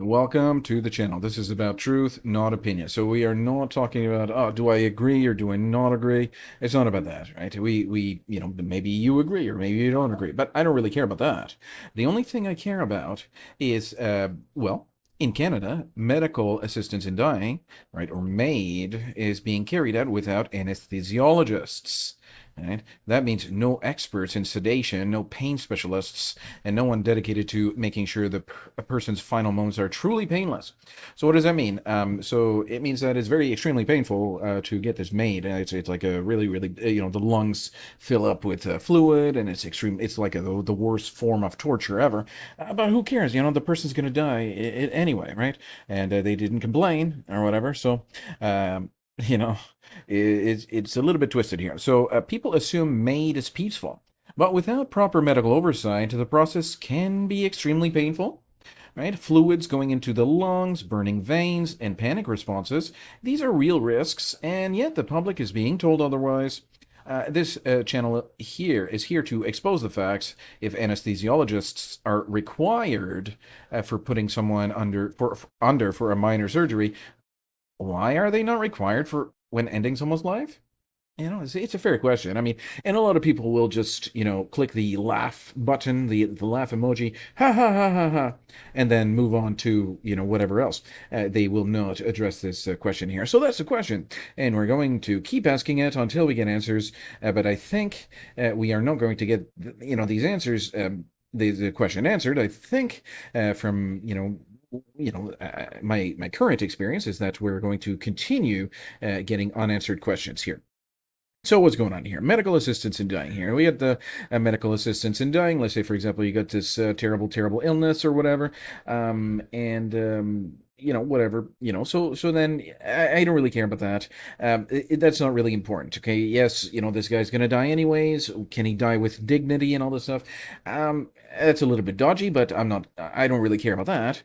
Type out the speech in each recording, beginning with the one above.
Welcome to the channel. This is about truth, not opinion. So we are not talking about, oh, do I agree or do I not agree? It's not about that, right? Maybe you agree or maybe you don't agree, but I don't really care about that. The only thing I care about is, in Canada, medical assistance in dying, right, or MAID, is being carried out without anesthesiologists. Right? That means no experts in sedation, no pain specialists, and no one dedicated to making sure a person's final moments are truly painless. So what does that mean? So it means that it's very extremely painful to get this made. It's like a really the lungs fill up with fluid, and it's extreme. It's like the worst form of torture ever. But who cares? The person's gonna die anyway, right? And they didn't complain or whatever. So. You know, it's a little bit twisted here. So people assume MAID is peaceful, but without proper medical oversight, the process can be extremely painful. Right? Fluids going into the lungs, burning veins, and panic responses. These are real risks, and yet the public is being told otherwise. This channel here is here to expose the facts. If anesthesiologists are required for putting someone under for a minor surgery, why are they not required for when ending someone's life? It's a fair question. I mean, and a lot of people will just, click the laugh button, the laugh emoji, ha ha ha ha ha, and then move on to, whatever else. They will not address this question here. So that's the question, and we're going to keep asking it until we get answers. But I think we are not going to get, these answers, the question answered. I think from, my current experience is that we're going to continue getting unanswered questions here. So what's going on here? Medical assistance in dying here. We got the medical assistance in dying. Let's say, for example, you got this terrible illness or whatever, whatever. So then I don't really care about that. That's not really important. Okay, yes, this guy's gonna die anyways. Can he die with dignity and all this stuff? That's a little bit dodgy, but I don't really care about that.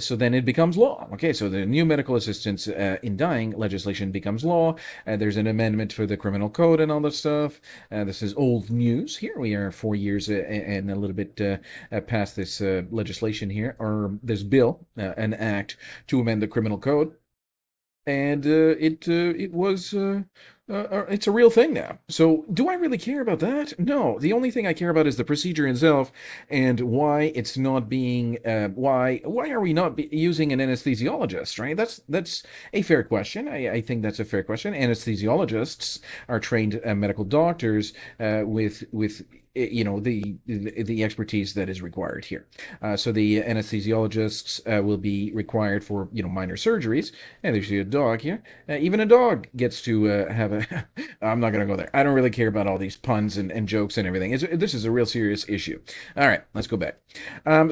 So then it becomes law. Okay, so the new medical assistance in dying legislation becomes law. There's an amendment for the criminal code and all this stuff. This is old news. Here we are 4 years and a little bit past this legislation here, or this bill, an act to amend the criminal code. And it's a real thing now. So do I really care about that? No. The only thing I care about is the procedure itself and why it's not being why are we not using an anesthesiologist, right? That's a fair question. I think that's a fair question. Anesthesiologists are trained medical doctors with the expertise that is required here. So the anesthesiologists will be required for minor surgeries. And there's a dog here. Even a dog gets to have a. I'm not going to go there. I don't really care about all these puns and jokes and everything. This is a real serious issue. All right, let's go back.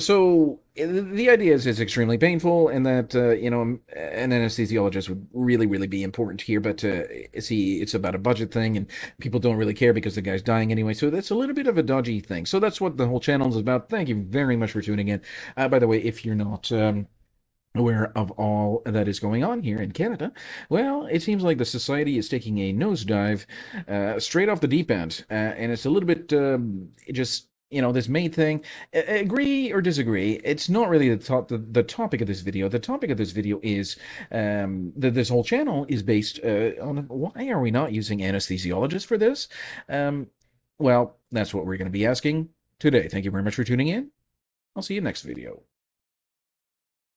So the idea is it's extremely painful, and that an anesthesiologist would really be important here. But see, it's about a budget thing, and people don't really care because the guy's dying anyway. So that's a little bit of a dodgy thing. So that's what the whole channel is about. Thank you very much for tuning in. By the way, if you're not aware of all that is going on here in Canada, well, it seems like the society is taking a nosedive straight off the deep end, and it's a little bit just this main thing. Agree or disagree, it's not really the topic of this video. The topic of this video is that this whole channel is based on why are we not using anesthesiologists for this. Well, that's what we're going to be asking today. Thank you very much for tuning in. I'll see you next video.